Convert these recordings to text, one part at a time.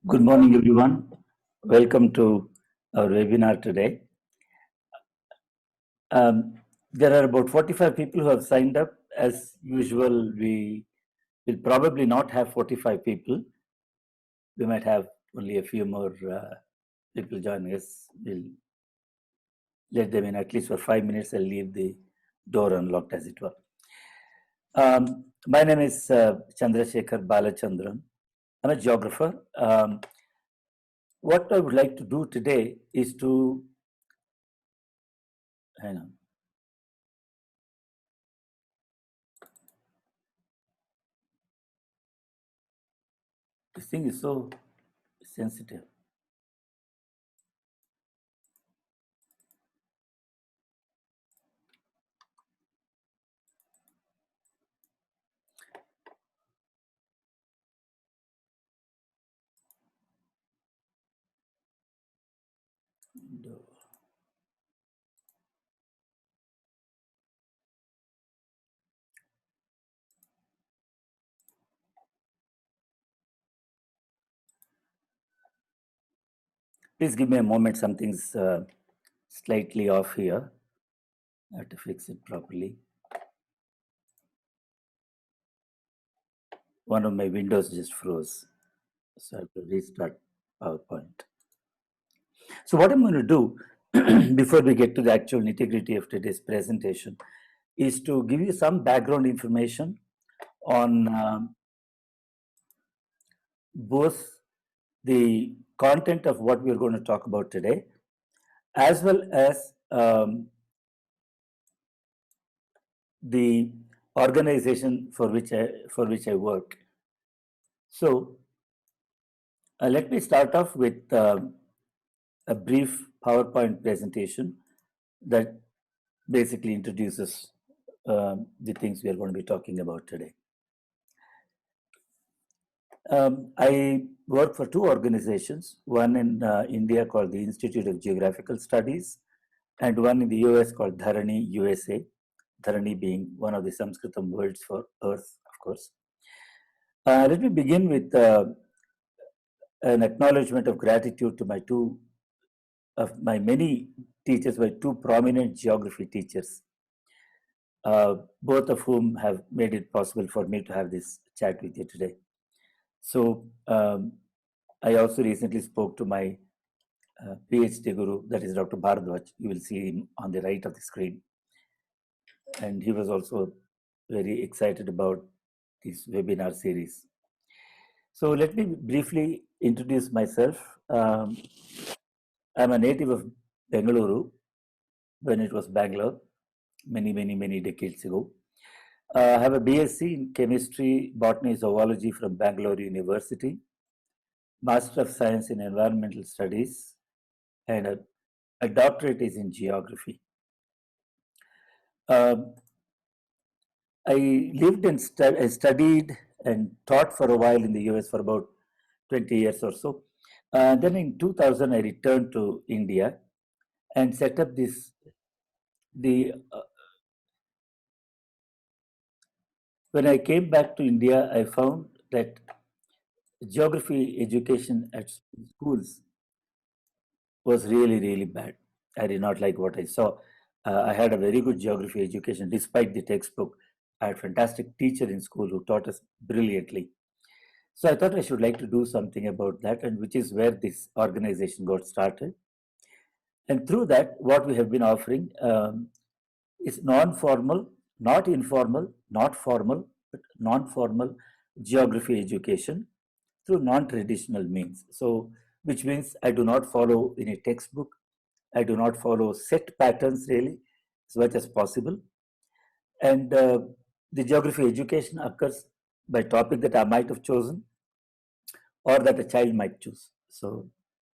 Good morning, everyone. Welcome to our webinar today. There are about 45 people who have signed up. As usual, we will probably not have 45 people. We might have only a few more people joining us. We'll let them in at least for 5 minutes. I'll leave the door unlocked, as it were. My name is Chandrasekhar Balachandran. I'm a geographer. What I would like to do today is to hang on. This thing is so sensitive. Please give me a moment. Something's slightly off here. I have to fix it properly. One of my windows just froze, so I have to restart PowerPoint. So what I'm going to do before we get to the actual nitty-gritty of today's presentation is to give you some background information on both the content of what we're going to talk about today, as well as the organization for which I work. So let me start off with a brief PowerPoint presentation that basically introduces the things we are going to be talking about today. I work for two organizations, one in India called the Institute of Geographical Studies, and one in the US called Dharani USA, Dharani being one of the Sanskritam words for earth, of course. Let me begin with an acknowledgement of gratitude to my many teachers, my two prominent geography teachers, both of whom have made it possible for me to have this chat with you today. So I also recently spoke to my PhD guru, that is Dr. Bharadwaj. You will see him on the right of the screen. And he was also very excited about this webinar series. So let me briefly introduce myself. I'm a native of Bengaluru when it was Bangalore many decades ago. I have a BSc in Chemistry, Botany, Zoology from Bangalore University, Master of Science in Environmental Studies, and a doctorate is in Geography. I lived and studied and taught for a while in the US for about 20 years or so. Then in 2000, I returned to India and set up when I came back to India, I found that geography education at schools was really bad. I did not like what I saw. I had a very good geography education despite the textbook. I had a fantastic teacher in school who taught us brilliantly. So I thought I should like to do something about that, and which is where this organization got started. And through that, what we have been offering is non-formal, not informal, not formal, but non-formal geography education through non-traditional means. So, which means I do not follow any textbook. I do not follow set patterns really, as much as possible. And the geography education occurs by topic that I might have chosen or that a child might choose. So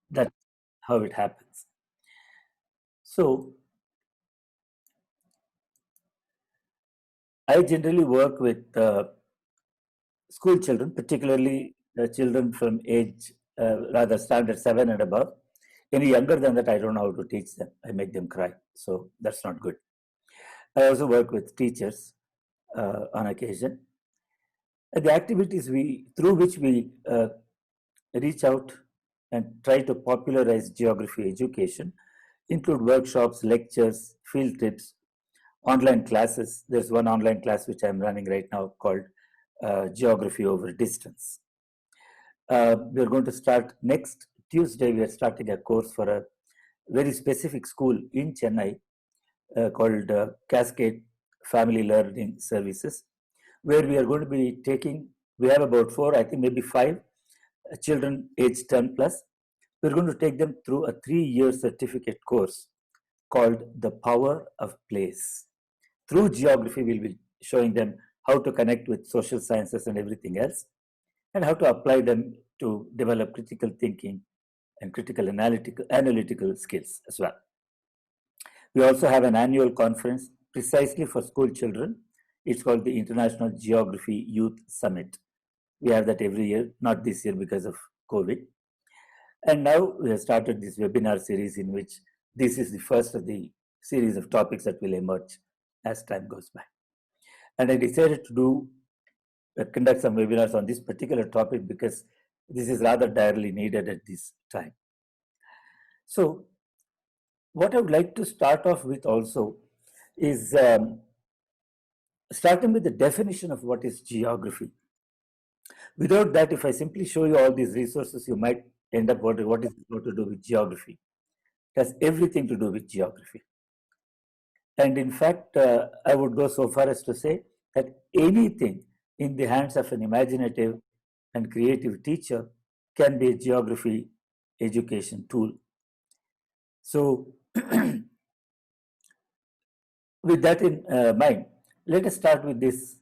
that's how it happens. So I generally work with school children, particularly children from age rather standard 7 and above. Any younger than that, I don't know how to teach them. I make them cry. So that's not good. I also work with teachers on occasion. And the activities through which we reach out and try to popularize geography education, include workshops, lectures, field trips, online classes. There's one online class which I'm running right now called Geography Over Distance. We're going to start next Tuesday. We are starting a course for a very specific school in Chennai called Cascade Family Learning Services, where we are going to be taking, we have about 4, I think maybe 5 children aged 10 plus. We're going to take them through a 3-year certificate course called The Power of Place. Through geography, we'll be showing them how to connect with social sciences and everything else, and how to apply them to develop critical thinking and critical analytical skills as well. We also have an annual conference precisely for school children. It's called the International Geography Youth Summit. We have that every year, not this year because of COVID. And now we have started this webinar series in which this is the first of the series of topics that will emerge as time goes by. And I decided to conduct some webinars on this particular topic because this is rather direly needed at this time. So what I would like to start off with also is starting with the definition of what is geography. Without that, if I simply show you all these resources, you might end up wondering what is it got to do with geography. It has everything to do with geography. And in fact, I would go so far as to say that anything in the hands of an imaginative and creative teacher can be a geography education tool. So with that in mind, let us start with this.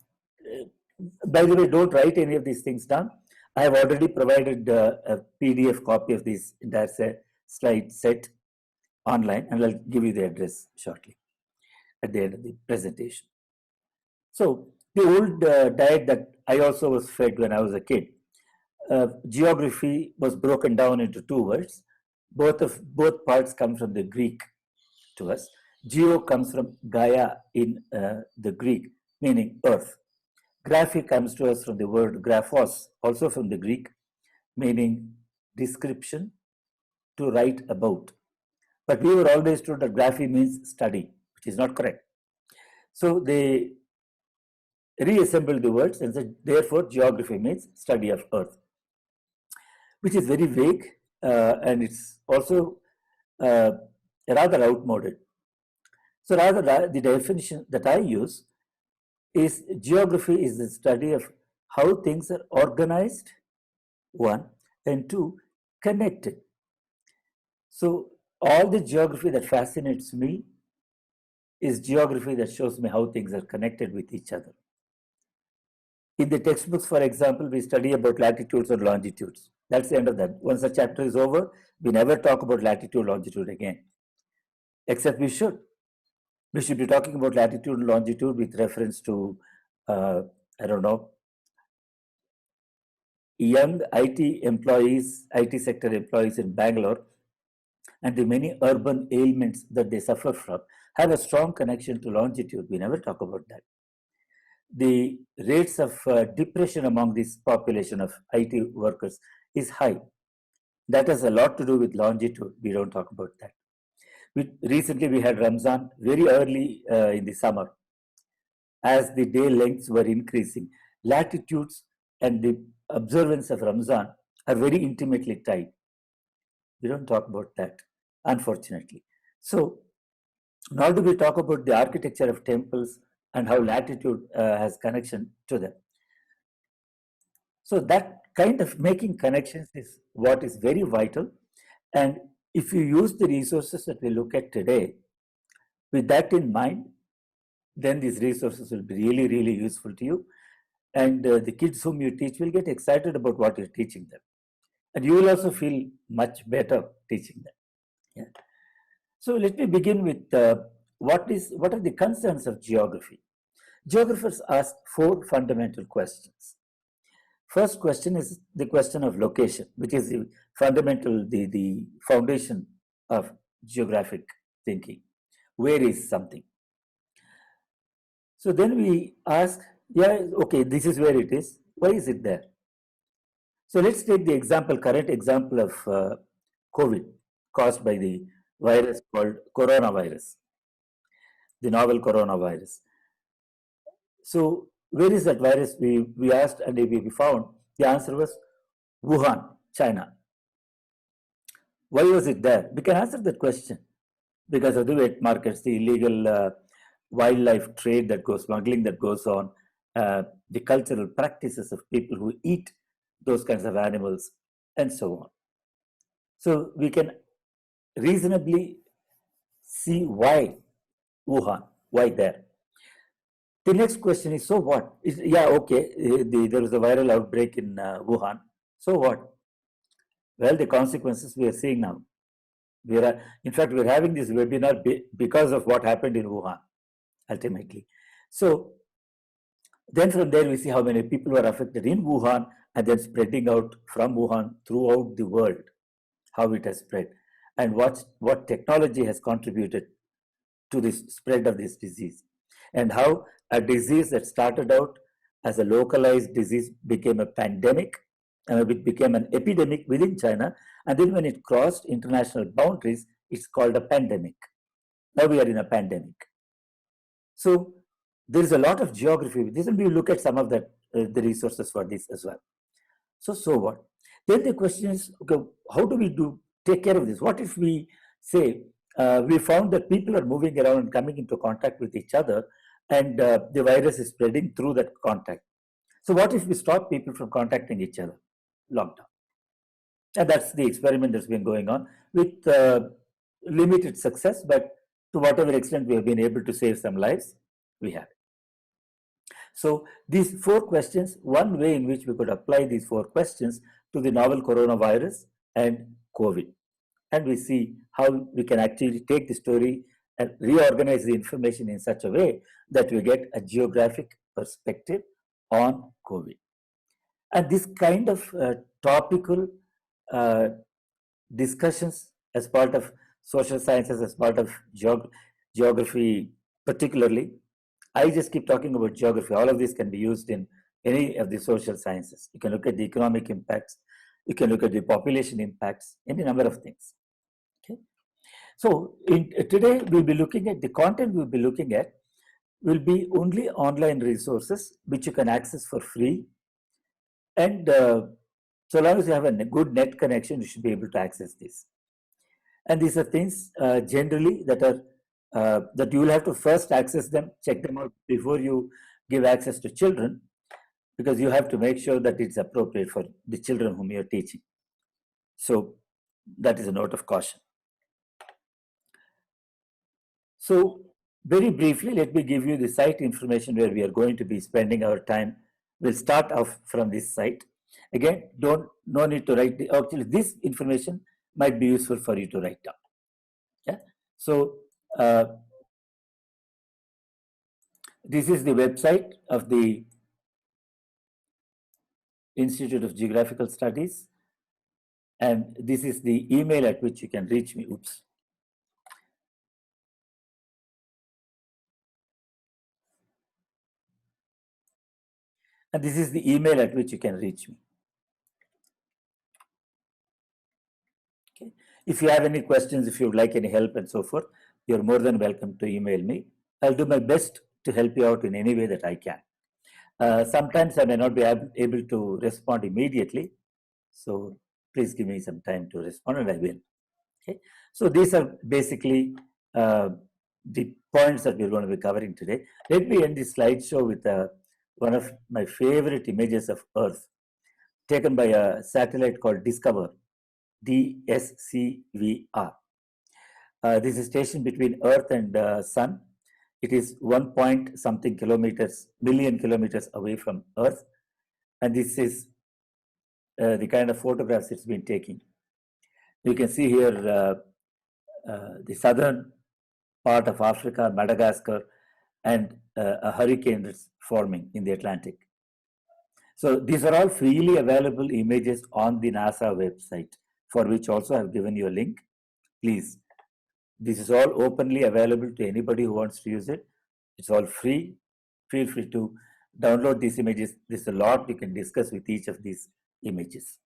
By the way, don't write any of these things down. I have already provided a PDF copy of this entire slide set online, and I'll give you the address shortly at the end of the presentation. So the old diet that I also was fed when I was a kid, geography was broken down into 2 words. Both parts come from the Greek to us. Geo comes from Gaia in the Greek, meaning earth. Graphy comes to us from the word graphos, also from the Greek, meaning description, to write about. But we were always told that graphy means study, which is not correct. So they reassembled the words and said, therefore, geography means study of earth, which is very vague and it's also rather outmoded. So rather, the definition that I use is geography is the study of how things are organized, 1, and 2, connected. So all the geography that fascinates me is geography that shows me how things are connected with each other. In the textbooks, for example, we study about latitudes or longitudes. That's the end of that. Once the chapter is over, we never talk about latitude, longitude again, except we should. We should be talking about latitude and longitude with reference to, I don't know, young IT employees, IT sector employees in Bangalore, and the many urban ailments that they suffer from have a strong connection to longitude. We never talk about that. The rates of depression among this population of IT workers is high. That has a lot to do with longitude. We don't talk about that. Recently, we had Ramzan very early in the summer. As the day lengths were increasing, latitudes and the observance of Ramzan are very intimately tied. We don't talk about that, unfortunately. So, nor do we talk about the architecture of temples and how latitude has connection to them. So that kind of making connections is what is very vital. And if you use the resources that we look at today, with that in mind, then these resources will be really, really useful to you. And the kids whom you teach will get excited about what you're teaching them. And you will also feel much better teaching them. Yeah. So let me begin with what are the concerns of geography? Geographers ask 4 fundamental questions. First question is the question of location, which is the fundamental, the foundation of geographic thinking. Where is something? So then we ask, yeah, okay, this is where it is. Why is it there? So let's take the current example of COVID caused by the virus called coronavirus, the novel coronavirus. So where is that virus? We asked and we found the answer was Wuhan, China. Why was it there? We can answer that question because of the wet markets, the illegal wildlife trade that goes, smuggling that goes on, the cultural practices of people who eat those kinds of animals, and so on. So we can reasonably see why Wuhan, why there. The next question is, so what? Okay, there was a viral outbreak in Wuhan. So what? Well, the consequences we are seeing now. In fact, we're having this webinar because of what happened in Wuhan, ultimately. So then from there, we see how many people were affected in Wuhan and then spreading out from Wuhan throughout the world, how it has spread, and what technology has contributed to this spread of this disease, and how a disease that started out as a localized disease became a pandemic, and it became an epidemic within China, and then when it crossed international boundaries, it's called a pandemic. Now we are in a pandemic. So there is a lot of geography with this, and we will look at some of the resources for this as well. So what? Then the question is, okay, how do we take care of this? What if we say we found that people are moving around and coming into contact with each other, and the virus is spreading through that contact? So what if we stop people from contacting each other? Lockdown. And that's the experiment that's been going on with limited success, but to whatever extent we have been able to save some lives, we have. So these 4 questions, one way in which we could apply these 4 questions to the novel coronavirus and COVID. And we see how we can actually take the story and reorganize the information in such a way that we get a geographic perspective on COVID. And this kind of topical discussions as part of social sciences, as part of geography particularly, I just keep talking about geography. All of this can be used in any of the social sciences. You can look at the economic impacts, you can look at the population impacts, any number of things. Okay. So today we'll be looking at the content we'll be looking at will be only online resources which you can access for free. And so long as you have a good net connection, you should be able to access this. And these are things generally that are that you will have to first access them, check them out before you give access to children, because you have to make sure that it's appropriate for the children whom you're teaching. So that is a note of caution. So very briefly, let me give you the site information where we are going to be spending our time. We'll start off from this site. Again, no need to write. Actually, this information might be useful for you to write down. Yeah. So this is the website of the Institute of Geographical Studies, and this is the email at which you can reach me. Oops. And this is the email at which you can reach me. Okay. If you have any questions, if you would like any help and so forth, you're more than welcome to email me. I'll do my best to help you out in any way that I can. Sometimes I may not be able to respond immediately, so please give me some time to respond, and I will. Okay. So these are basically the points that we're going to be covering today. Let me end this slideshow with one of my favorite images of Earth, taken by a satellite called Discover, DSCVR. This is stationed between Earth and Sun. It is 1 point something million kilometers away from Earth. And this is the kind of photographs it's been taking. You can see here the southern part of Africa, Madagascar, and a hurricane that's forming in the Atlantic. So these are all freely available images on the NASA website, for which also I've given you a link. Please, this is all openly available to anybody who wants to use it. It's all free. Feel free to download these images. There's a lot you can discuss with each of these images.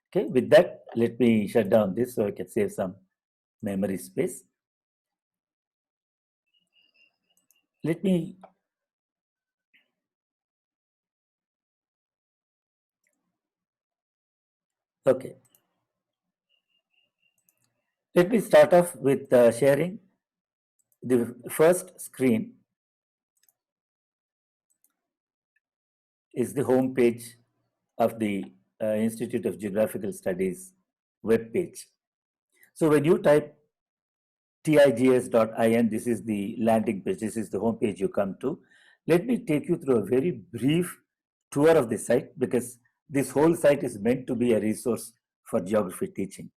Okay, with that, let me shut down this so I can save some memory space. Let me okay. Let me start off with sharing the first screen is the home page of the Institute of Geographical Studies web page. So when you type tigs.in, this is the landing page, this is the home page you come to. Let me take you through a very brief tour of the site, because this whole site is meant to be a resource for geography teaching.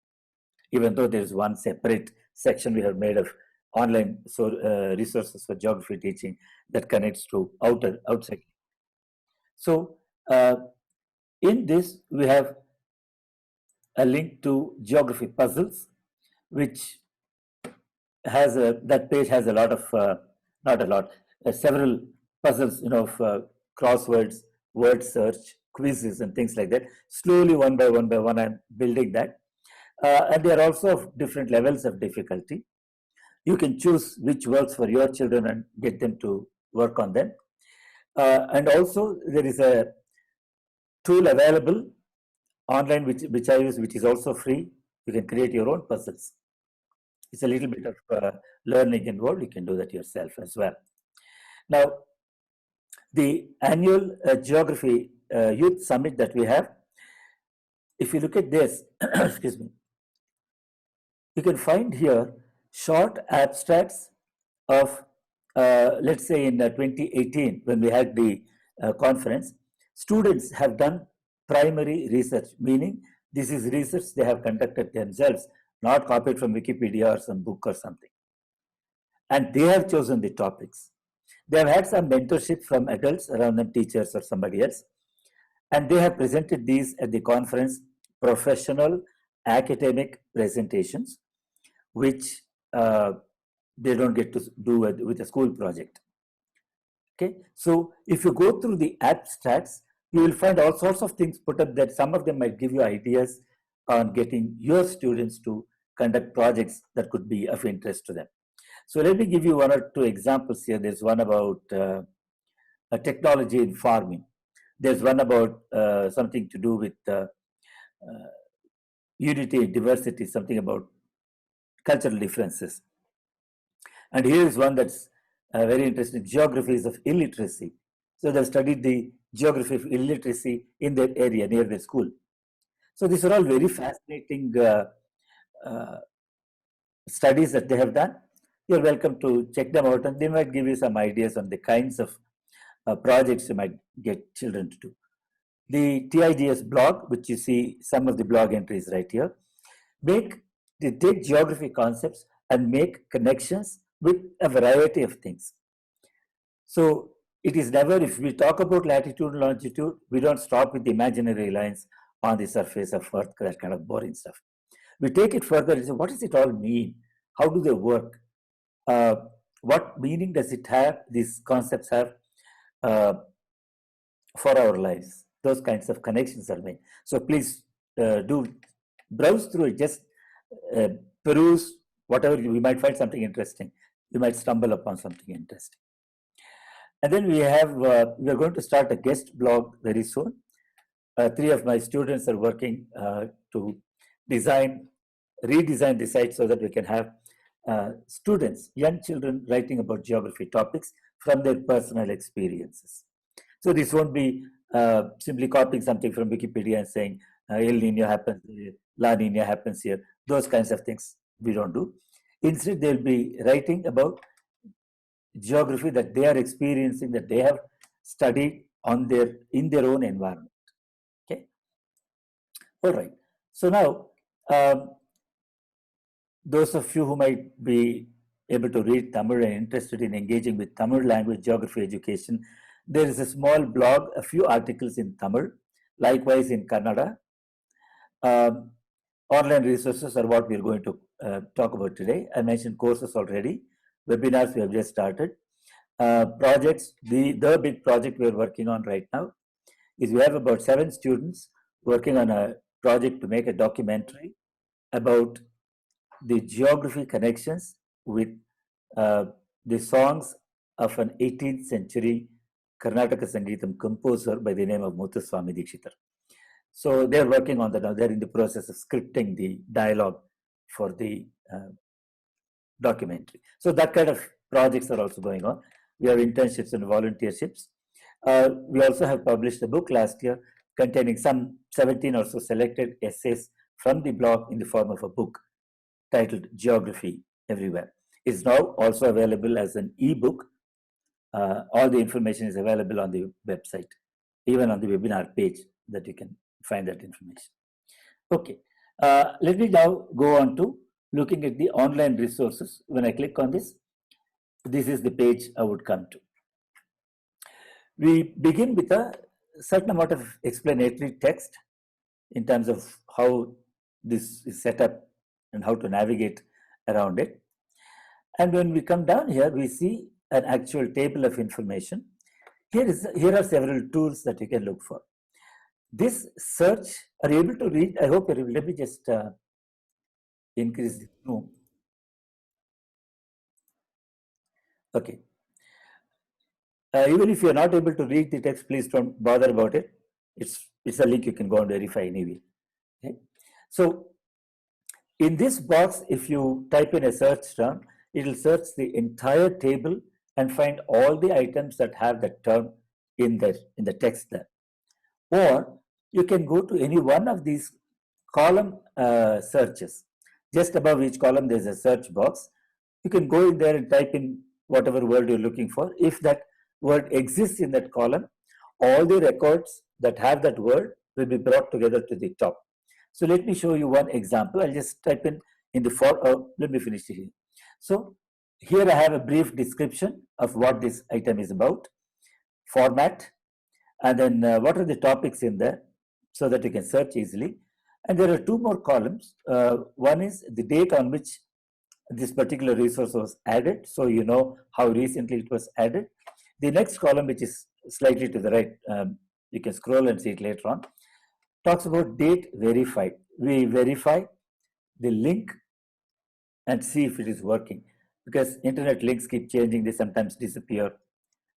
Even though there is one separate section we have made of online resources for geography teaching that connects to outside. So in this, we have a link to geography puzzles, which has that page has a lot of, not a lot, several puzzles, of crosswords, word search, quizzes, and things like that. Slowly, one by one, I'm building that. And they are also of different levels of difficulty. You can choose which works for your children and get them to work on them. And also, there is a tool available online, which I use, which is also free. You can create your own puzzles. It's a little bit of learning involved. You can do that yourself as well. Now, the annual Geography Youth Summit that we have, if you look at this, excuse me, you can find here short abstracts of, let's say in 2018, when we had the conference, students have done primary research, meaning this is research they have conducted themselves, not copied from Wikipedia or some book or something. And they have chosen the topics. They have had some mentorship from adults around them, teachers or somebody else, and they have presented these at the conference, professional academic presentations, which they don't get to do with a school project. Okay, so if you go through the abstracts, you will find all sorts of things put up that some of them might give you ideas on getting your students to conduct projects that could be of interest to them. So let me give you one or two examples here. There's one about a technology in farming. There's one about something to do with unity and diversity, something about cultural differences. And here is one that's very interesting, geographies of illiteracy. So they've studied the geography of illiteracy in their area, near their school. So these are all very fascinating studies that they have done. You're welcome to check them out, and they might give you some ideas on the kinds of projects you might get children to do. The TIGS blog, which you see some of the blog entries right here, they take geography concepts and make connections with a variety of things. So it is never, if we talk about latitude and longitude, we don't stop with the imaginary lines on the surface of Earth, that kind of boring stuff. We take it further and say, what does it all mean? How do they work? What meaning does it have, these concepts have for our lives? Those kinds of connections are made. So please do browse through it, just peruse whatever, you might find something interesting. You might stumble upon something interesting. And then we have, we are going to start a guest blog very soon. 3 of my students are working to redesign the site so that we can have students, young children, writing about geography topics from their personal experiences. So this won't be simply copying something from Wikipedia and saying El Nino happens here, La Nina happens here. Those kinds of things we don't do. Instead, they'll be writing about geography that they are experiencing, that they have studied in their own environment. Okay. All right. So now, those of you who might be able to read Tamil and interested in engaging with Tamil language geography education, there is a small blog, a few articles in Tamil, likewise in Kannada. Online resources are what we're going to talk about today. I mentioned courses already. Webinars we have just started. Projects, the big project we're working on right now is we have about 7 students working on a project to make a documentary about the geography connections with the songs of an 18th century Karnataka Sangeetam composer by the name of Muthuswami Dikshitar. So they're working on that now. They're in the process of scripting the dialogue for the documentary. So that kind of projects are also going on. We have internships and volunteerships. We also have published a book last year containing some 17 or so selected essays from the blog in the form of a book titled Geography Everywhere. It's now also available as an e-book. All the information is available on the website, even on the webinar page that you can find that information. Okay, let me now go on to looking at the online resources. When I click on this, this is the page I would come to. We begin with a certain amount of explanatory text in terms of how this is set up and how to navigate around it. And when we come down here, we see an actual table of information. Here are several tools that you can look for. This search, are you able to read? I hope you're able. Let me just increase the zoom. Okay. Even if you're not able to read the text, please don't bother about it. It's a link you can go and verify anyway. Okay. So in this box, if you type in a search term, it will search the entire table and find all the items that have that term in the text there. Or you can go to any one of these column searches. Just above each column, there's a search box. You can go in there and type in whatever word you're looking for. If that word exists in that column, all the records that have that word will be brought together to the top. So let me show you one example. I'll just type in the let me finish it here. So here I have a brief description of what this item is about, format, and then what are the topics in there so that you can search easily. And there are two more columns. One is the date on which this particular resource was added, so you know how recently it was added. The next column, which is slightly to the right, you can scroll and see it later on, talks about date verified. We verify the link and see if it is working, because internet links keep changing, they sometimes disappear.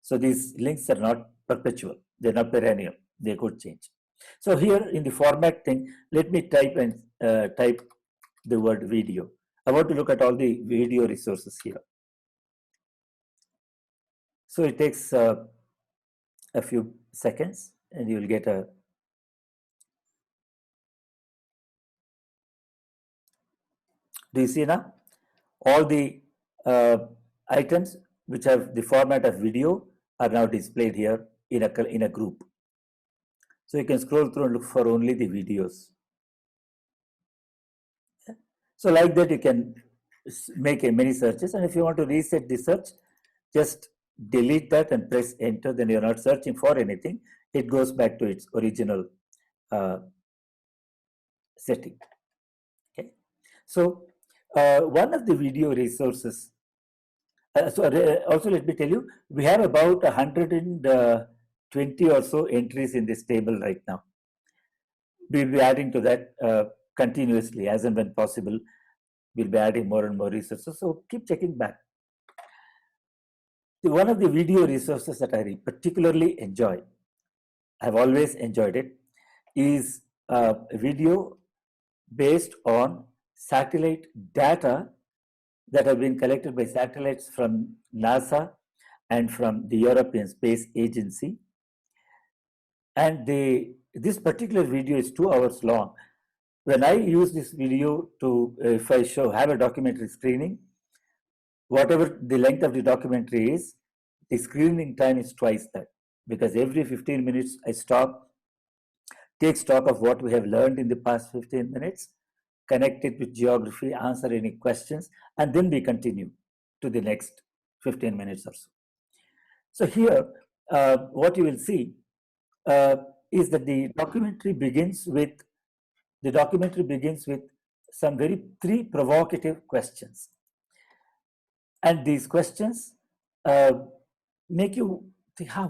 So these links are not perpetual, they're not perennial, they could change. So here in the format thing, let me type the word video. I want to look at all the video resources here. So it takes a few seconds and you will get a do you see now? All the items which have the format of video are now displayed here in a group. So you can scroll through and look for only the videos. So like that, you can make many searches. And if you want to reset the search, just delete that and press enter. Then you're not searching for anything. It goes back to its original setting. Okay. So one of the video resources. Also, let me tell you, we have about 120 or so entries in this table right now. We'll be adding to that continuously as and when possible. We'll be adding more and more resources. So keep checking back. One of the video resources that I particularly enjoy, I've always enjoyed it, is a video based on satellite data that have been collected by satellites from NASA and from the European Space Agency. And this particular video is 2 hours long. When I use this video to, if I have a documentary screening, whatever the length of the documentary is, the screening time is twice that, because every 15 minutes I stop, take stock of what we have learned in the past 15 minutes, connect it with geography, answer any questions, and then we continue to the next 15 minutes or so. So here, what you will see is that the documentary begins with some 3 provocative questions. And these questions make you think, how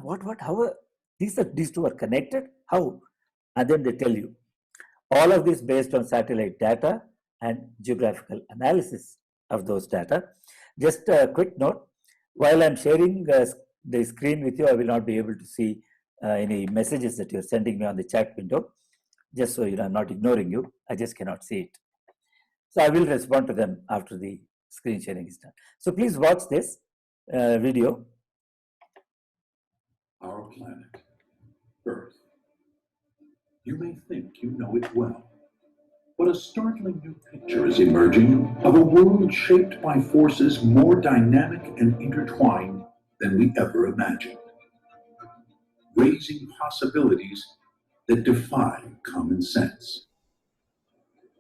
these two are connected? How? And then they tell you. All of this based on satellite data and geographical analysis of those data. Just a quick note, while I'm sharing the screen with you, I will not be able to see any messages that you're sending me on the chat window. Just so you know, I'm not ignoring you, I just cannot see it. So I will respond to them after the screen sharing is done. So please watch this video. Our planet, Earth. You may think you know it well, but a startling new picture is emerging of a world shaped by forces more dynamic and intertwined than we ever imagined, raising possibilities that defy common sense.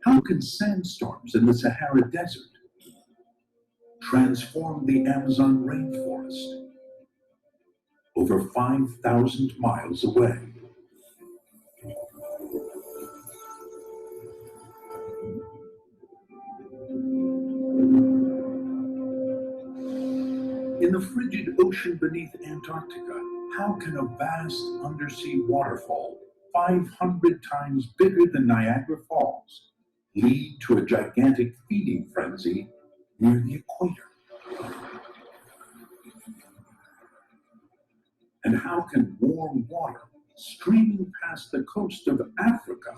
How can sandstorms in the Sahara Desert transform the Amazon rainforest over 5,000 miles away? In the frigid ocean beneath Antarctica, how can a vast undersea waterfall 500 times bigger than Niagara Falls lead to a gigantic feeding frenzy near the equator? And how can warm water streaming past the coast of Africa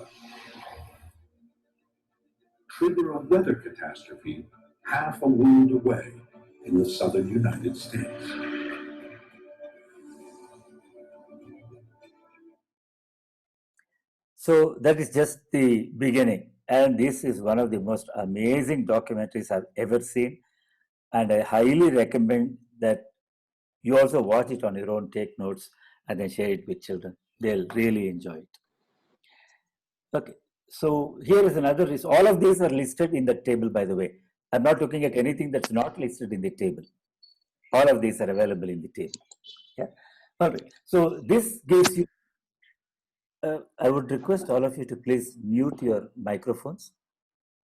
trigger a weather catastrophe half a world away in the southern United States? So that is just the beginning. And this is one of the most amazing documentaries I've ever seen. And I highly recommend that you also watch it on your own, take notes, and then share it with children. They'll really enjoy it. Okay, so here is another reason. All of these are listed in the table, by the way. I'm not looking at anything that's not listed in the table. All of these are available in the table. Yeah. All right. So this gives you, I would request all of you to please mute your microphones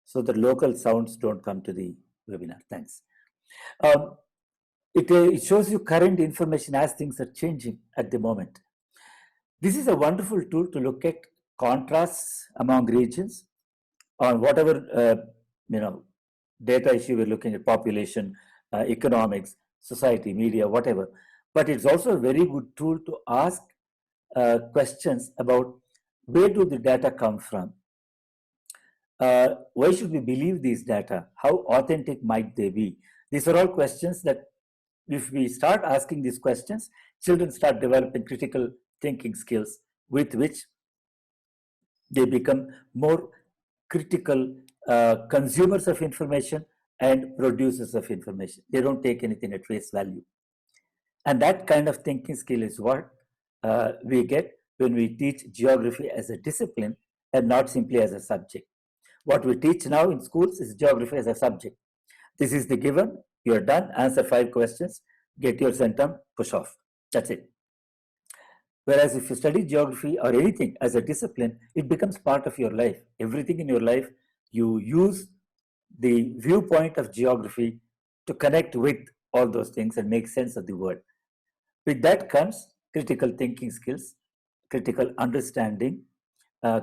so the local sounds don't come to the webinar. Thanks. It shows you current information as things are changing at the moment. This is a wonderful tool to look at contrasts among regions on whatever data issue we're looking at, population, economics, society, media, whatever. But it's also a very good tool to ask questions about where do the data come from? Why should we believe these data? How authentic might they be? These are all questions that if we start asking these questions, children start developing critical thinking skills with which they become more critical consumers of information and producers of information. They don't take anything at face value. And that kind of thinking skill is what we get when we teach geography as a discipline and not simply as a subject. What we teach now in schools is geography as a subject. This is the given, you're done, answer 5 questions, get your centum, push off. That's it. Whereas if you study geography or anything as a discipline, it becomes part of your life. Everything in your life, you use the viewpoint of geography to connect with all those things and make sense of the world. With that comes critical thinking skills, critical understanding,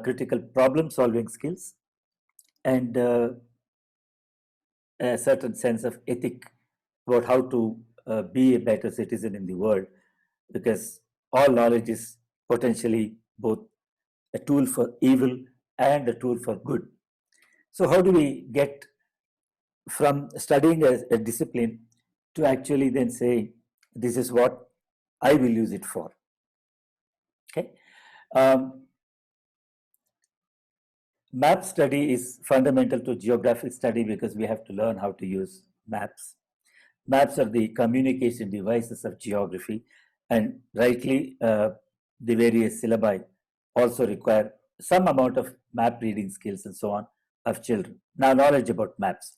critical problem solving skills, and a certain sense of ethic about how to be a better citizen in the world, because all knowledge is potentially both a tool for evil and a tool for good. So how do we get from studying a discipline to actually then say, this is what I will use it for? Okay. Map study is fundamental to geographic study because we have to learn how to use maps. Maps are the communication devices of geography, and rightly, the various syllabi also require some amount of map reading skills and so on of children. Now, knowledge about maps.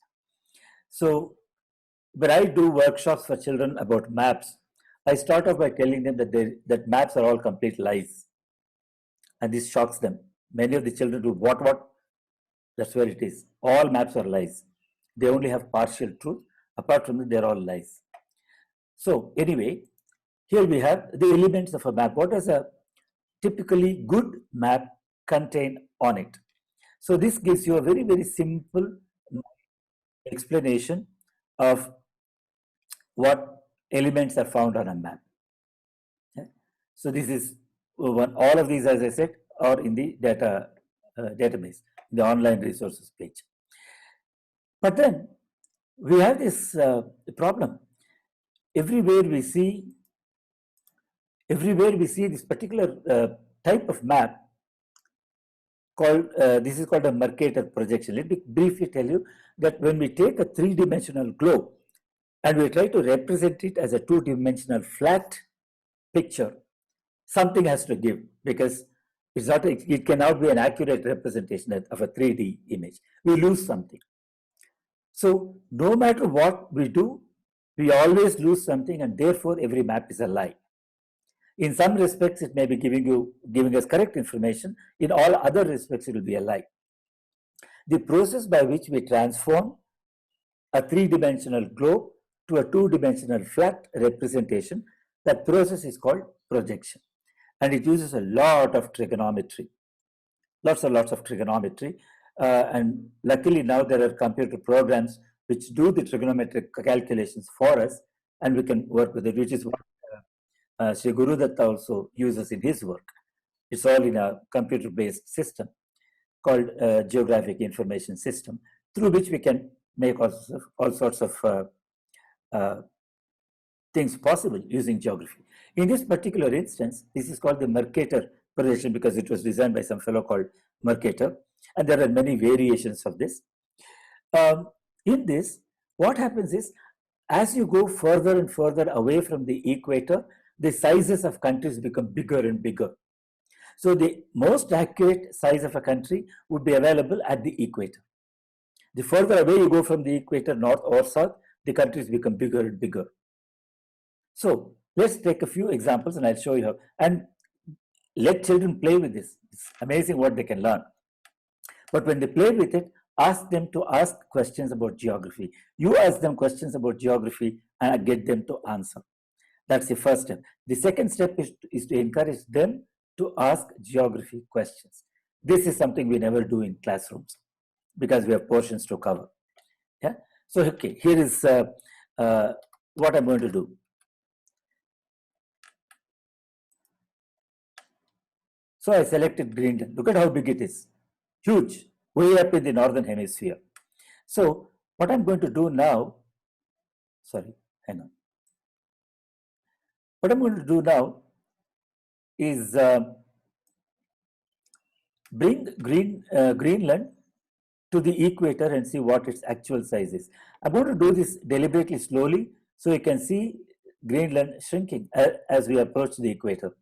So, when I do workshops for children about maps, I start off by telling them that maps are all complete lies. And this shocks them. Many of the children do what? That's where it is. All maps are lies. They only have partial truth. Apart from that, they're all lies. So anyway, here we have the elements of a map. What does a typically good map contain on it? So this gives you a very, very simple explanation of what elements are found on a map. Okay? So this is one, all of these, as I said, are in the database, the online resources page. But then we have this problem. Everywhere we see this particular type of map called, this is called a Mercator projection. Let me briefly tell you that when we take a three-dimensional globe and we try to represent it as a two-dimensional flat picture, something has to give, because it's not, it cannot be an accurate representation of a 3D image. We lose something. So no matter what we do, we always lose something, and therefore every map is a lie. In some respects, it may be giving us correct information. In all other respects, it will be a lie. The process by which we transform a three-dimensional globe to a two-dimensional flat representation, that process is called projection. And it uses a lot of trigonometry, lots and lots of trigonometry. And luckily now there are computer programs which do the trigonometric calculations for us, and we can work with it, which is what Sri Guru Datta also uses in his work. It's all in a computer-based system called Geographic Information System, through which we can make all sorts of things possible using geography. In this particular instance, this is called the Mercator projection because it was designed by some fellow called Mercator, and there are many variations of this. In this, what happens is, as you go further and further away from the equator, the sizes of countries become bigger and bigger. So the most accurate size of a country would be available at the equator. The further away you go from the equator, north or south, the countries become bigger and bigger. So let's take a few examples and I'll show you how. And let children play with this. It's amazing what they can learn. But when they play with it, ask them to ask questions about geography. You ask them questions about geography and get them to answer. That's the first step. The second step is to encourage them to ask geography questions. This is something we never do in classrooms because we have portions to cover. Yeah. So, okay, here is what I'm going to do. So I selected Greenland. Look at how big it is. Huge, way up in the northern hemisphere. So what I'm going to do now, sorry, hang on. What I'm going to do now is bring Greenland to the equator and see what its actual size is. I'm going to do this deliberately slowly so you can see Greenland shrinking as we approach the equator.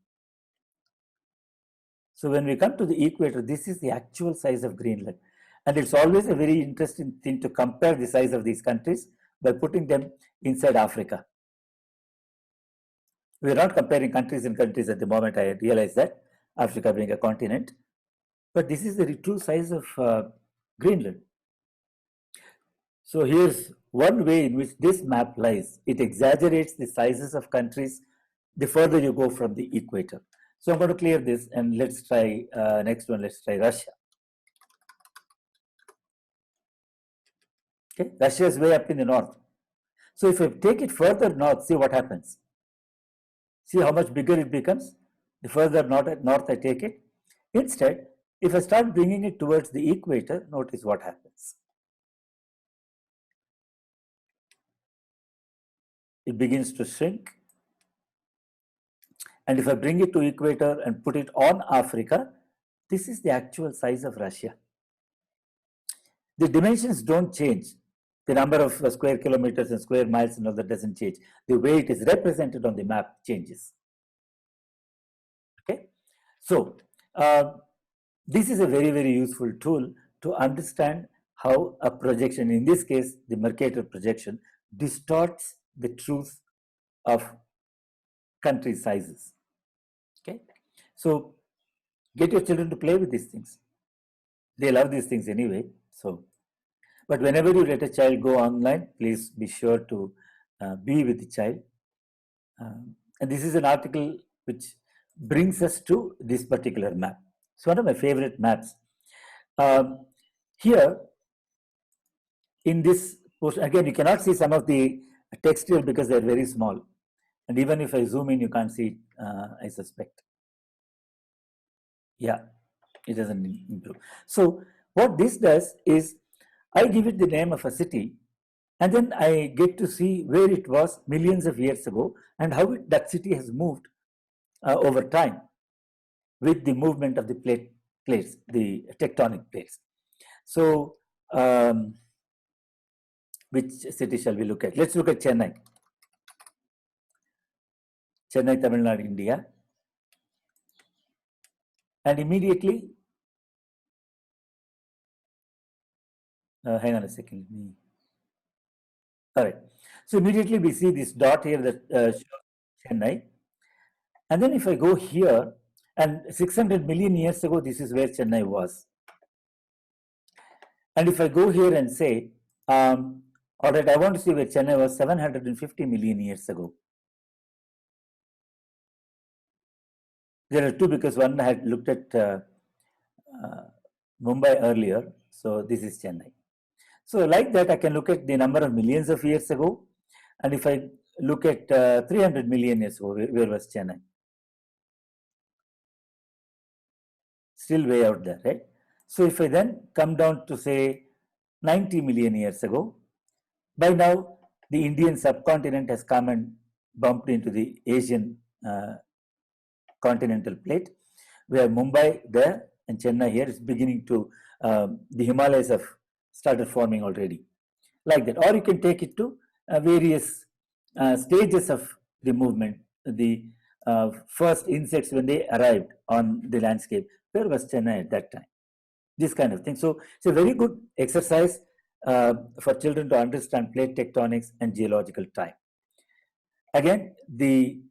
So when we come to the equator, this is the actual size of Greenland. And it's always a very interesting thing to compare the size of these countries by putting them inside Africa. We're not comparing countries and countries at the moment, I realize that, Africa being a continent. But this is the true size of Greenland. So here's one way in which this map lies. It exaggerates the sizes of countries the further you go from the equator. So I'm going to clear this and let's try, next one, let's try Russia. Okay, Russia is way up in the north. So if I take it further north, see what happens. See how much bigger it becomes the further north I take it. Instead, if I start bringing it towards the equator, notice what happens. It begins to shrink. And if I bring it to equator and put it on Africa, this is the actual size of Russia. The dimensions don't change. The number of square kilometers and square miles and all that doesn't change. The way it is represented on the map changes. Okay, so this is a very, very useful tool to understand how a projection, in this case, the Mercator projection, distorts the truth of country sizes. Okay, so get your children to play with these things. They love these things anyway. So, but whenever you let a child go online, please be sure to be with the child. And this is an article which brings us to this particular map. It's one of my favorite maps. Here, in this portion, again, you cannot see some of the text here because they're very small. And even if I zoom in, you can't see it, I suspect. Yeah, it doesn't improve. So what this does is I give it the name of a city, and then I get to see where it was millions of years ago and how that city has moved over time with the movement of the plates, the tectonic plates. So which city shall we look at? Let's look at Chennai. Chennai, Tamil Nadu, India. And immediately, hang on a second. All right. So immediately we see this dot here that shows Chennai. And then if I go here, and 600 million years ago, this is where Chennai was. And if I go here and say, all right, I want to see where Chennai was 750 million years ago. There are two, because one had looked at Mumbai earlier. So this is Chennai. So like that, I can look at the number of millions of years ago. And if I look at 300 million years ago, where was Chennai? Still way out there, right? So if I then come down to say 90 million years ago, by now the Indian subcontinent has come and bumped into the Asian continental plate. We have Mumbai there and Chennai here. It's beginning to, the Himalayas have started forming already, like that. Or you can take it to various stages of the movement. The first insects, when they arrived on the landscape, where was Chennai at that time? This kind of thing. So it's a very good exercise for children to understand plate tectonics and geological time. Again, the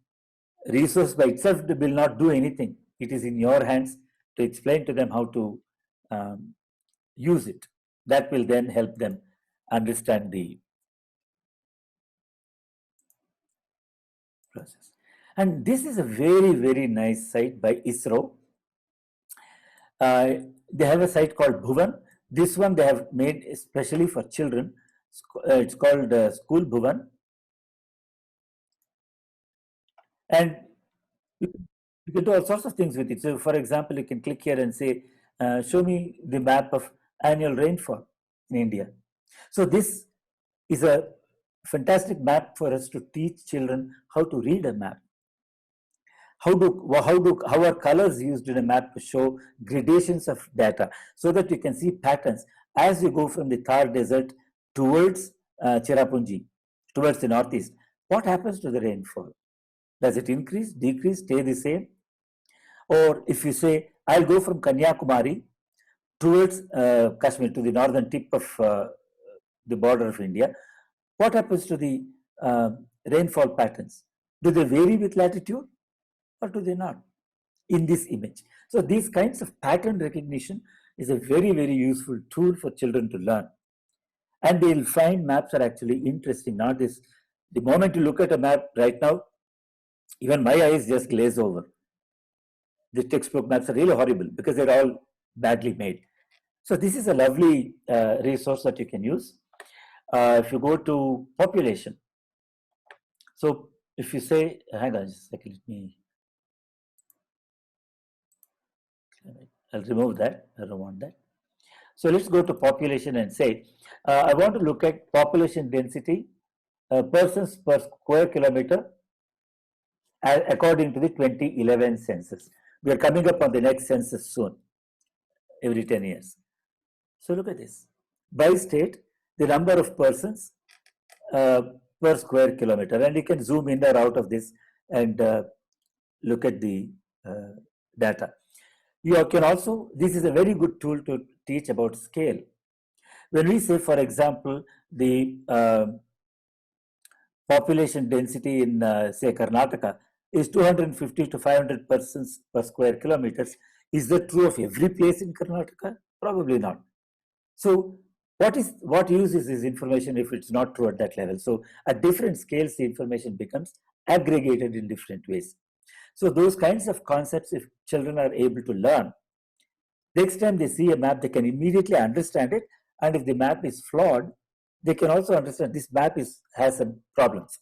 resource by itself will not do anything. It is in your hands to explain to them how to use it. That will then help them understand the process. And this is a very, very nice site by ISRO. They have a site called Bhuvan. This one they have made especially for children. It's called School Bhuvan. And you can do all sorts of things with it. So for example, you can click here and say, show me the map of annual rainfall in India. So this is a fantastic map for us to teach children how to read a map. How are colors used in a map to show gradations of data, so that you can see patterns as you go from the Thar Desert towards Cherrapunji, towards the northeast. What happens to the rainfall? Does it increase, decrease, stay the same? Or if you say, I'll go from Kanyakumari towards Kashmir, to the northern tip of the border of India, what happens to the rainfall patterns? Do they vary with latitude, or do they not in this image? So these kinds of pattern recognition is a very, very useful tool for children to learn. And they'll find maps are actually interesting. Not this, the moment you look at a map right now, even my eyes just glaze over. The textbook maps are really horrible because they're all badly made. So this is a lovely resource that you can use. If you go to population, so if you say, hang on just a second, I'll remove that, I don't want that. So let's go to population and say, I want to look at population density, persons per square kilometer according to the 2011 census. We are coming up on the next census soon, every 10 years. So look at this. By state, the number of persons per square kilometer, and you can zoom in or out of this and look at the data. You can also, this is a very good tool to teach about scale. When we say, for example, the population density in, say, Karnataka is 250 to 500 persons per square kilometers, is that true of every place in Karnataka? Probably not. So what use is this information if it's not true at that level? So at different scales, the information becomes aggregated in different ways. So those kinds of concepts, if children are able to learn, Next time they see a map, they can immediately understand it. And if the map is flawed, they can also understand this map has some problems.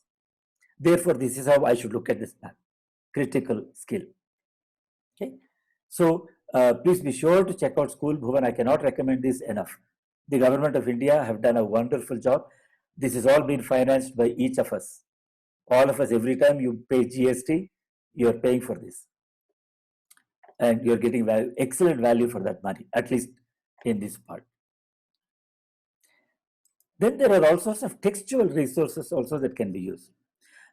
Therefore, this is how I should look at this map. Critical skill. Okay. So please be sure to check out School Bhuvan. I cannot recommend this enough. The government of India have done a wonderful job. This has all been financed by each of us. All of us, every time you pay GST, you're paying for this. And you're getting value, excellent value for that money, at least in this part. Then there are all sorts of textual resources also that can be used.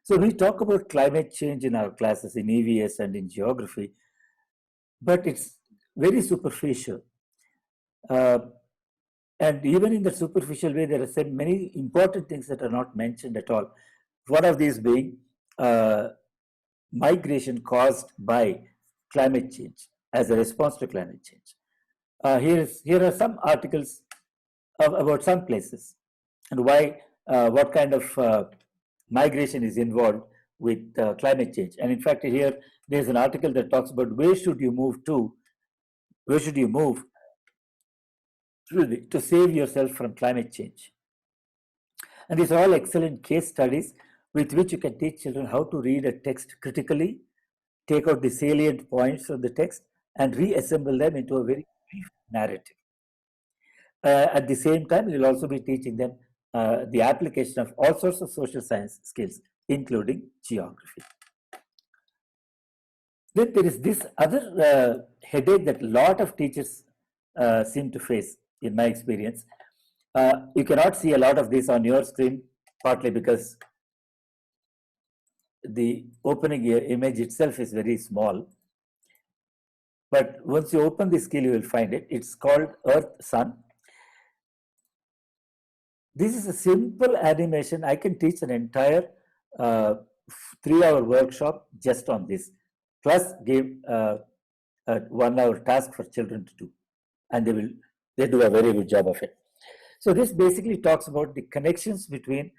So we talk about climate change in our classes in EVS and in geography, but it's very superficial. And even in the superficial way, there are so many important things that are not mentioned at all. One of these being migration caused by climate change as a response to climate change. Here are some articles about some places and why, what kind of migration is involved with climate change. And in fact, here there's an article that talks about where should you move to save yourself from climate change. And these are all excellent case studies with which you can teach children how to read a text critically, take out the salient points of the text, and reassemble them into a very brief narrative. At the same time, you'll also be teaching them the application of all sorts of social science skills, including geography. Then there is this other headache that a lot of teachers seem to face, in my experience. You cannot see a lot of this on your screen, partly because the opening image itself is very small. But once you open the skill, you will find it. It's called Earth Sun. This is a simple animation. I can teach an entire 3-hour workshop just on this, plus give a 1-hour task for children to do. And they do a very good job of it. So this basically talks about the connections between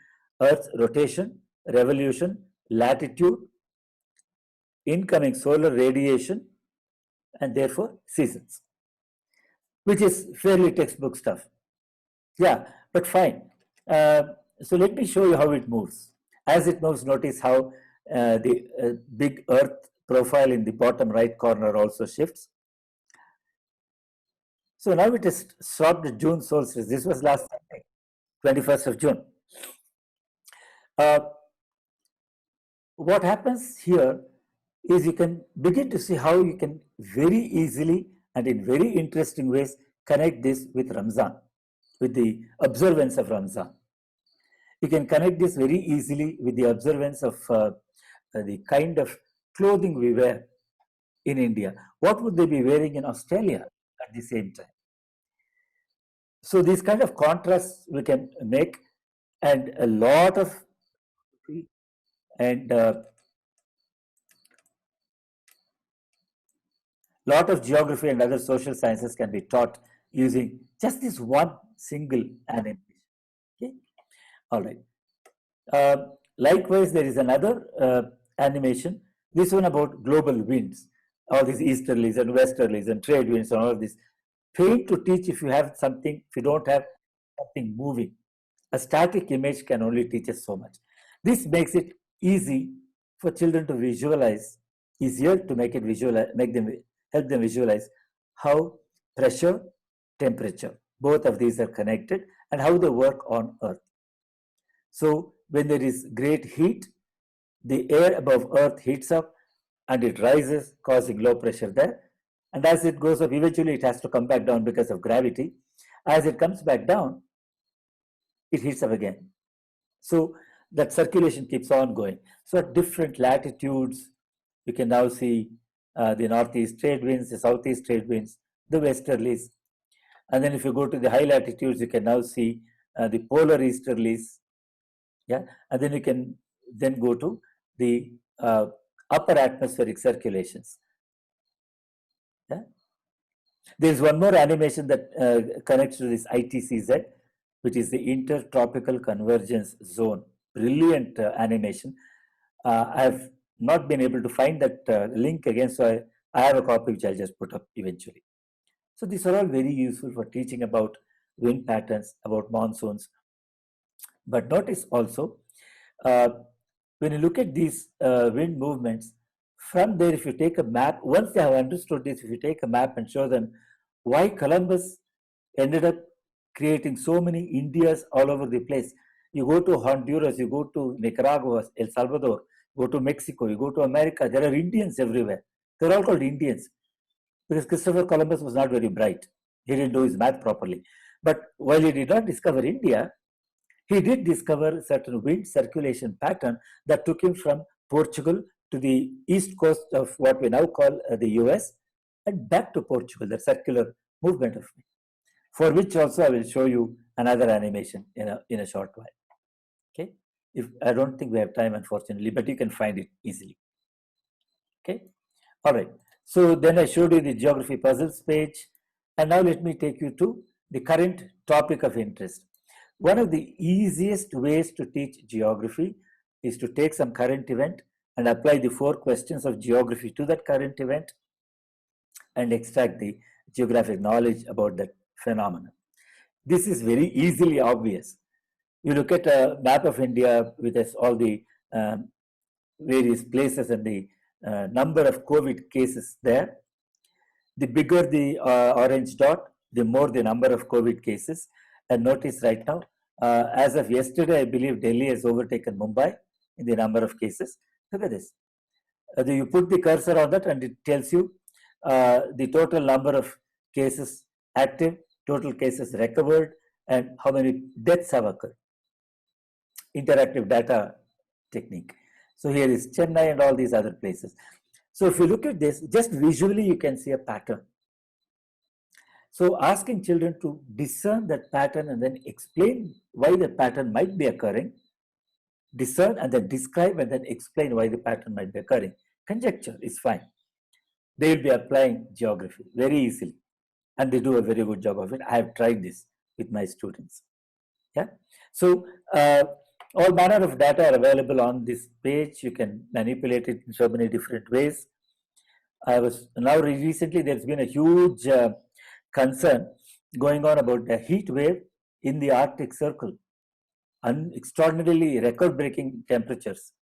Earth's rotation, revolution, latitude, incoming solar radiation, and therefore seasons, which is fairly textbook stuff. Yeah, but fine. So let me show you how it moves. As it moves, notice how the big Earth profile in the bottom right corner also shifts. So now it is stopped the June solstice. This was last Sunday, 21st of June. What happens here is you can begin to see how you can very easily and in very interesting ways connect this with Ramzan, with the observance of Ramzan. You can connect this very easily with the observance of the kind of clothing we wear in India. What would they be wearing in Australia at the same time? So these kind of contrasts we can make, and a lot of geography and other social sciences can be taught using just this one single animation. Okay, all right. Likewise, there is another animation. This one about global winds, all these easterlies and westerlies and trade winds and all of this. Fail to teach if you have something, if you don't have something moving. A static image can only teach us so much. This makes it easy for children to visualize, easier to make it visualize, help them visualize how pressure, temperature, both of these are connected and how they work on Earth. So when there is great heat, the air above Earth heats up and it rises, causing low pressure there. And as it goes up, eventually it has to come back down because of gravity. As it comes back down, it heats up again. So that circulation keeps on going. So at different latitudes, you can now see the northeast trade winds, the southeast trade winds, the westerlies. And then if you go to the high latitudes, you can now see the polar easterlies. Yeah, and then you can then go to the upper atmospheric circulations. Yeah? There's one more animation that connects to this ITCZ, which is the Intertropical Convergence Zone. Brilliant animation. I have not been able to find that link again, so I have a copy which I'll just put up eventually. So these are all very useful for teaching about wind patterns, about monsoons. But notice also, uh, when you look at these wind movements, from there, if you take a map, once they have understood this, if you take a map and show them why Columbus ended up creating so many Indias all over the place. You go to Honduras, you go to Nicaragua, El Salvador, go to Mexico, you go to America, there are Indians everywhere. They're all called Indians because Christopher Columbus was not very bright. He didn't do his math properly. But while he did not discover India, he did discover certain wind circulation pattern that took him from Portugal to the east coast of what we now call the US and back to Portugal, the circular movement of wind, for which also I will show you another animation in a short while. Okay, if I don't think we have time, unfortunately, but you can find it easily. Okay, all right. So then I showed you the geography puzzles page, and now let me take you to the current topic of interest. One of the easiest ways to teach geography is to take some current event and apply the 4 questions of geography to that current event and extract the geographic knowledge about that phenomenon. This is very easily obvious. You look at a map of India with all the various places and the number of COVID cases there. The bigger the orange dot, the more the number of COVID cases. And notice right now, as of yesterday, I believe Delhi has overtaken Mumbai in the number of cases. Look at this. You put the cursor on that and it tells you the total number of cases active, total cases recovered, and how many deaths have occurred. Interactive data technique. So here is Chennai and all these other places. So if you look at this, just visually you can see a pattern. So asking children to discern that pattern and then explain why the pattern might be occurring, discern and then describe and then explain why the pattern might be occurring. Conjecture is fine. They will be applying geography very easily, and they do a very good job of it. I have tried this with my students. Yeah. So all manner of data are available on this page. You can manipulate it in so many different ways. Recently there's been a huge concern going on about the heat wave in the Arctic Circle, extraordinarily record-breaking temperatures.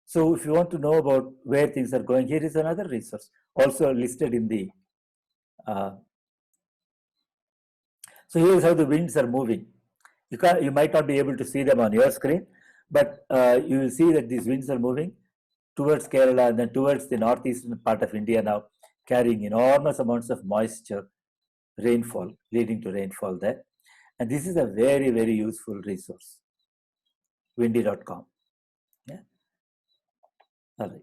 So if you want to know about where things are going, here is another resource also listed in the. So here's how the winds are moving. You might not be able to see them on your screen, but you will see that these winds are moving towards Kerala and then towards the northeastern part of India now, carrying enormous amounts of moisture, rainfall, leading to rainfall there. And this is a very, very useful resource, windy.com. Yeah. All right.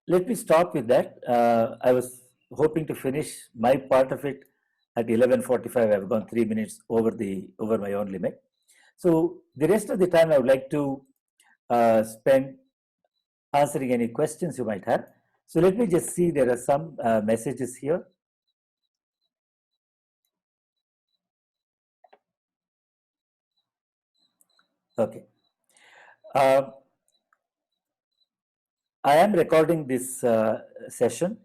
Let me stop with that. I was hoping to finish my part of it at 11:45. I've gone 3 minutes over my own limit. So the rest of the time I would like to spend answering any questions you might have. So let me just see, there are some messages here. Okay. I am recording this session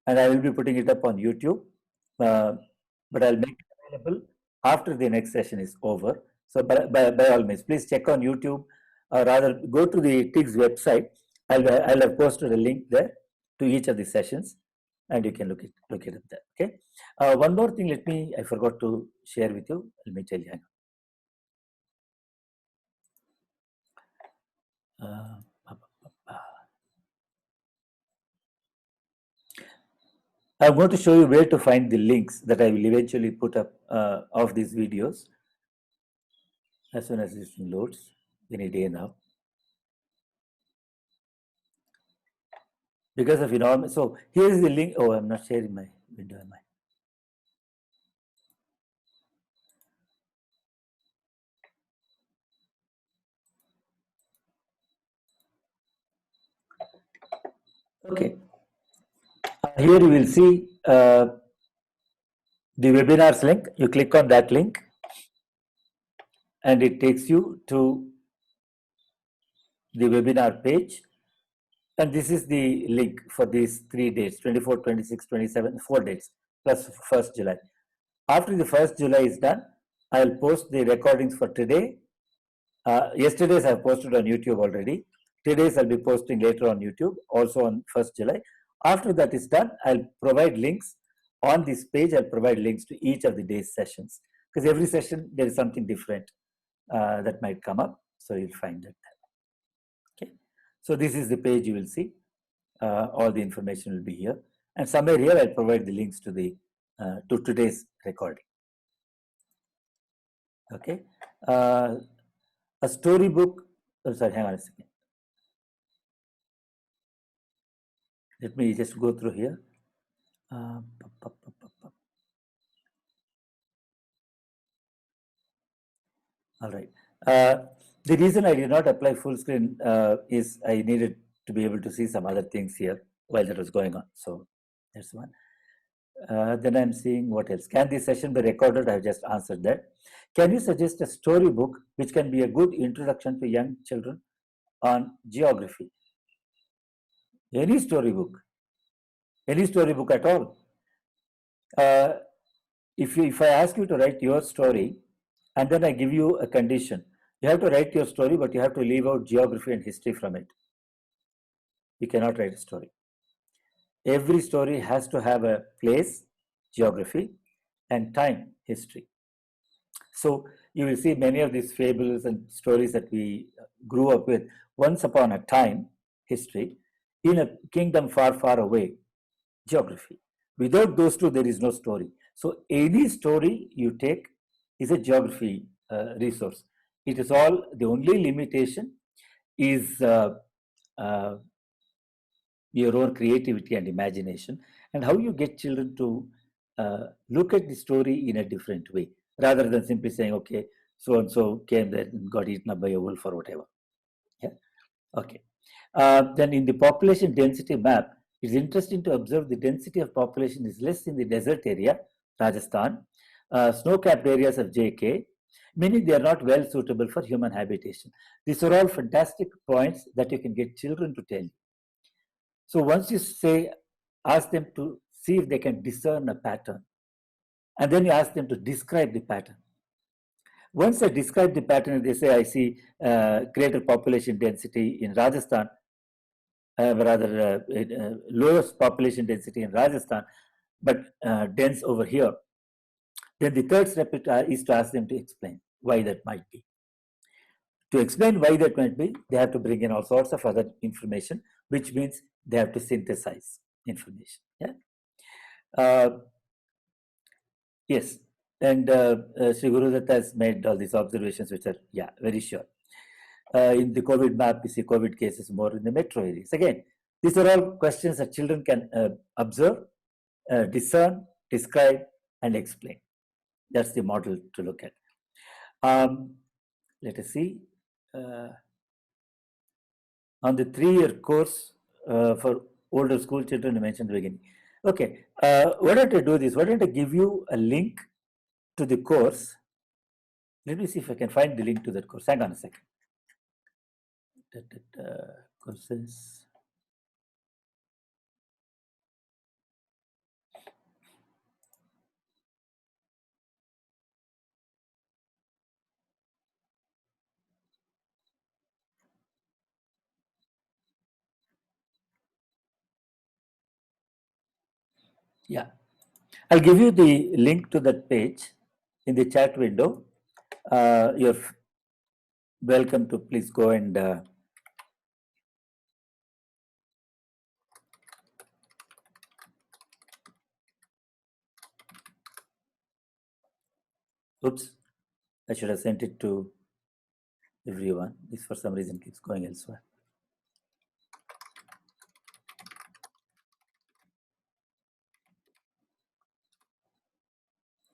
and I will be putting it up on YouTube, but I'll make it available after the next session is over. So by all means, please check on YouTube, or rather go to the TIGS website. I'll have posted a link there to each of the sessions, and you can look it up there. Okay. One more thing, I forgot to share with you. Let me tell you. I'm going to show you where to find the links that I will eventually put up of these videos as soon as this loads any day now. Because of enormous, so here is the link. Oh, I'm not sharing my window, am I? Okay. Here you will see the webinars link. You click on that link and it takes you to the webinar page. And this is the link for these 3 dates, 24, 26, 27, 4 dates, plus 1st July. After the 1st July is done, I'll post the recordings for today. Yesterday's I've posted on YouTube already. Today's I'll be posting later on YouTube, also on 1st July. After that is done, I'll provide links on this page. I'll provide links to each of the day's sessions, because every session there is something different that might come up. So you'll find that. Okay. So this is the page you will see. All the information will be here. And somewhere here I'll provide the links to the to today's recording. Okay. A storybook. Oh, sorry, hang on a second. Let me just go through here. All right. The reason I did not apply full screen is I needed to be able to see some other things here while that was going on. So that's one. Then I'm seeing what else. Can this session be recorded? I've just answered that. Can you suggest a storybook which can be a good introduction to young children on geography? Any storybook at all. If I ask you to write your story and then I give you a condition, you have to write your story, but you have to leave out geography and history from it. You cannot write a story. Every story has to have a place, geography, and time, history. So you will see many of these fables and stories that we grew up with. Once upon a time, history, in a kingdom far, far away, geography. Without those two, there is no story. So any story you take is a geography resource. It is all, the only limitation is your own creativity and imagination, and how you get children to look at the story in a different way, rather than simply saying, okay, so and so came there and got eaten up by a wolf or whatever. Yeah. Okay. Then in the population density map, it's interesting to observe the density of population is less in the desert area, Rajasthan, snow-capped areas of JK, meaning they are not well suitable for human habitation. These are all fantastic points that you can get children to tell you. So once you say, ask them to see if they can discern a pattern, and then you ask them to describe the pattern. Once they describe the pattern, they say, I see greater population density in Rajasthan, lowest population density in Rajasthan, but dense over here. Then the third step is to ask them to explain why that might be. To explain why that might be, they have to bring in all sorts of other information, which means they have to synthesize information. Yeah. Yes. And Sri Gurudatta has made all these observations, which are, yeah, very sure. In the COVID map, we see COVID cases more in the metro areas. Again, these are all questions that children can observe, discern, describe, and explain. That's the model to look at. Let us see. On the 3-year course for older school children, I mentioned at the beginning. Okay, why don't I do this? Why don't I give you a link to the course? Let me see if I can find the link to that course. Hang on a second. Courses. Yeah, I'll give you the link to that page in the chat window. You're welcome to please go and oops, I should have sent it to everyone. This for some reason keeps going elsewhere.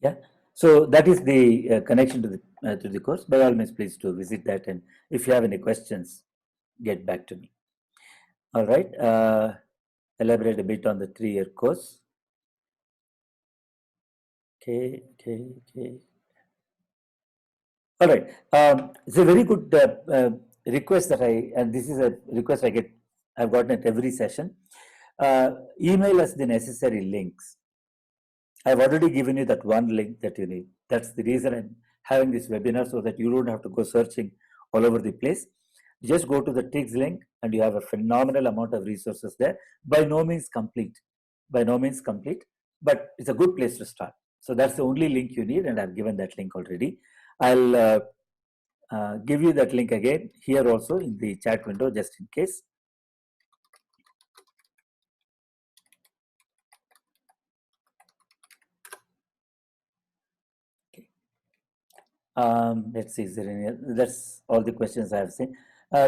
Yeah, so that is the connection to the course. By all means, please to visit that, and if you have any questions, get back to me. All right, elaborate a bit on the 3-year course. Okay. All right, it's a very good request that and this is a request I get I've gotten it every session. Email us the necessary links. I've already given you that one link that you need. That's the reason I'm having this webinar, so that you don't have to go searching all over the place. Just go to the TIGS link and you have a phenomenal amount of resources there. By no means complete, but it's a good place to start. So that's the only link you need, and I've given that link already. I'll give you that link again here also in the chat window, just in case. Let's see, is there any, that's all the questions I have seen.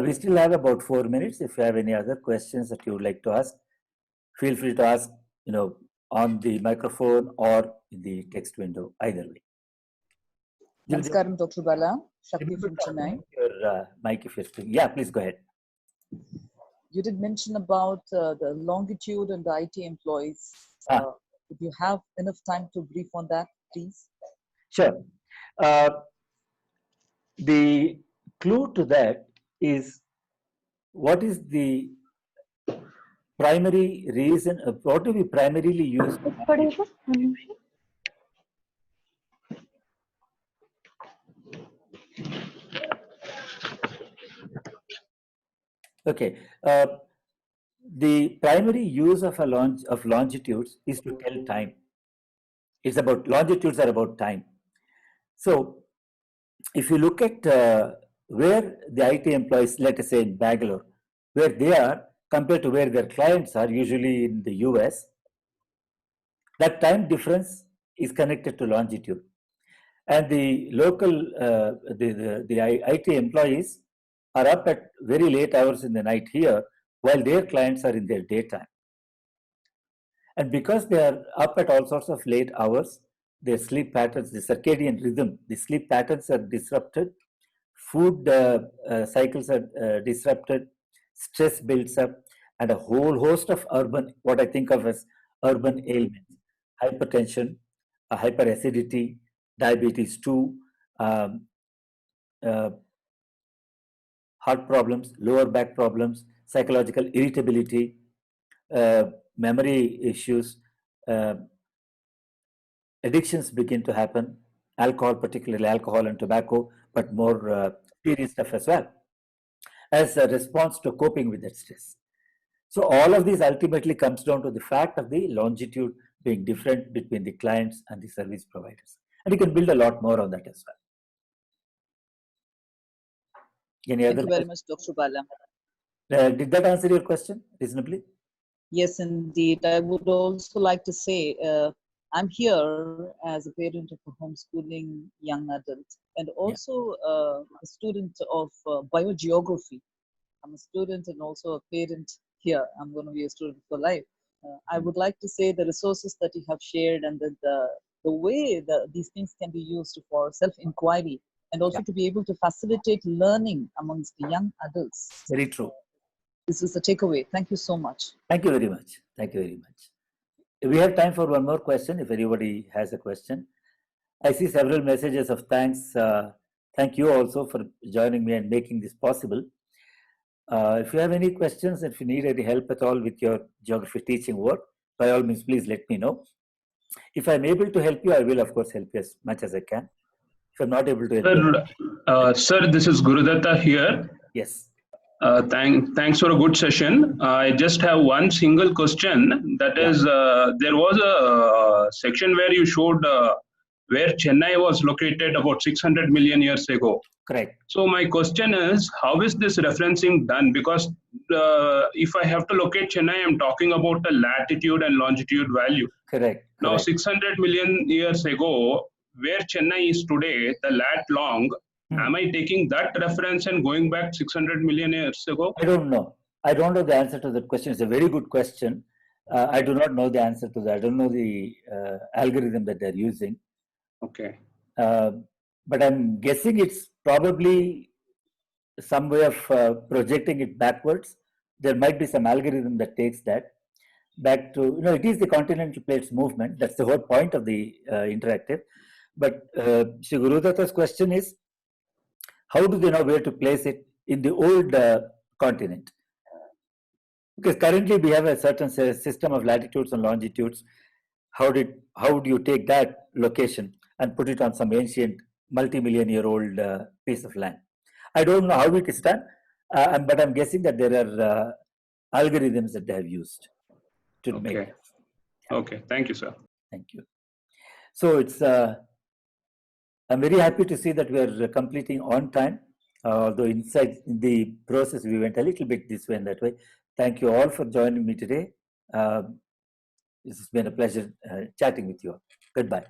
We still have about 4 minutes. If you have any other questions that you would like to ask, feel free to ask, on the microphone or in the text window, either way. Namaskaram, Dr. Bala. Shakti from Chennai. Your mic if you're speaking. Yeah, please go ahead. You did mention about the longitude and the IT employees. If you have enough time to brief on that, please. Sure. The clue to that is, what is the primary reason, what do we primarily use? Okay. The primary use of longitudes is to tell time. It's about, longitudes are about time. So if you look at where the IT employees, let us say in Bangalore, where they are compared to where their clients are, usually in the US, that time difference is connected to longitude. And the local, the IT employees are up at very late hours in the night here, while their clients are in their daytime. And because they are up at all sorts of late hours, their sleep patterns, the circadian rhythm, the sleep patterns are disrupted, food cycles are disrupted, stress builds up, and a whole host of what I think of as urban ailments, hypertension, hyperacidity, diabetes 2, heart problems, lower back problems, psychological irritability, memory issues, addictions begin to happen, alcohol, particularly alcohol and tobacco, but more serious stuff as well, as a response to coping with that stress. So all of these ultimately comes down to the fact of the longitude being different between the clients and the service providers. And you can build a lot more on that as well. Thank you very much, Dr. Bala. Did that answer your question reasonably? Yes, indeed. I would also like to say, I'm here as a parent of a homeschooling young adult, and also a student of biogeography. I'm a student and also a parent here. I'm going to be a student for life. I would like to say the resources that you have shared, and the way these things can be used for self-inquiry, and also to be able to facilitate learning amongst the young adults. Very true. This is the takeaway. Thank you so much. Thank you very much. Thank you very much. We have time for one more question, if anybody has a question. I see several messages of thanks. Thank you also for joining me and making this possible. If you have any questions, if you need any help at all with your geography teaching work, by all means, please let me know. If I'm able to help you, I will, of course, help you as much as I can. If I'm not able to help you. Sir, this is Gurudatta here. Yes. Thanks for a good session. I just have one single question. That is, there was a section where you showed where Chennai was located about 600 million years ago. Correct. So my question is, how is this referencing done? Because if I have to locate Chennai, I'm talking about the latitude and longitude value. Correct. Now, 600 million years ago, where Chennai is today, the lat long, am I taking that reference and going back 600 million years ago? I don't know. I don't know the answer to that question. It's a very good question. I do not know the answer to that. I don't know the algorithm that they're using. Okay. But I'm guessing it's probably some way of projecting it backwards. There might be some algorithm that takes that back to, it is the continental plates movement. That's the whole point of the interactive. But Shri Gurudatta's question is, how do they know where to place it in the old continent? Because currently we have a certain system of latitudes and longitudes. How would you take that location and put it on some ancient multi-million-year-old piece of land? I don't know how it is done, but I'm guessing that there are algorithms that they have used to make Okay. it. Okay. Thank you, sir. Thank you. So I'm very happy to see that we are completing on time. Although inside in the process we went a little bit this way and that way. Thank you all for joining me today. This has been a pleasure chatting with you all. Goodbye.